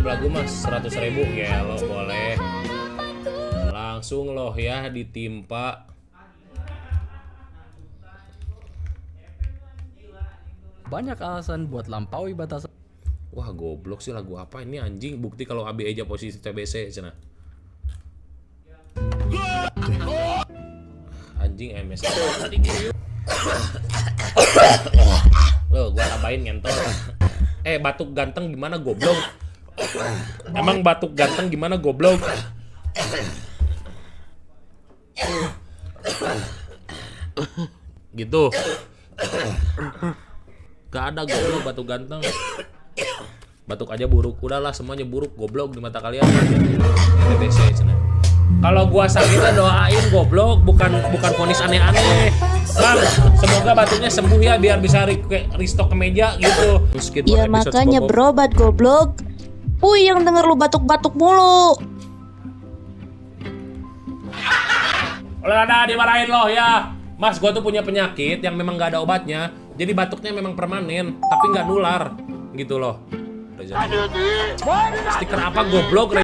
lagu mas 100.000 ya lo boleh. Langsung loh ya ditimpa. Banyak alasan buat lampaui batasan. Wah goblok sih, lagu apa ini anjing? Bukti kalau AB aja posisi TBC cina. Anjing MS tadi gitu. Loh gua tambahin ngentot. Batuk ganteng gimana goblok? Emang batuk ganteng gimana goblok? Gitu. Gak ada goblok batuk ganteng. Batuk aja buruk. Udahlah semuanya buruk goblok di mata kalian. TBC cina. Kalau gua sakitnya doain goblok, bukan vonis aneh-aneh. Bang, semoga batuknya sembuh ya biar bisa restock ke meja gitu. Ya makanya berobat goblok. Yang denger lu batuk-batuk mulu. Oleh ada dimarahin loh ya. Mas, gua tuh punya penyakit yang memang gak ada obatnya. Jadi batuknya memang permanen, tapi nggak nular gitu loh. Stiker apa goblok?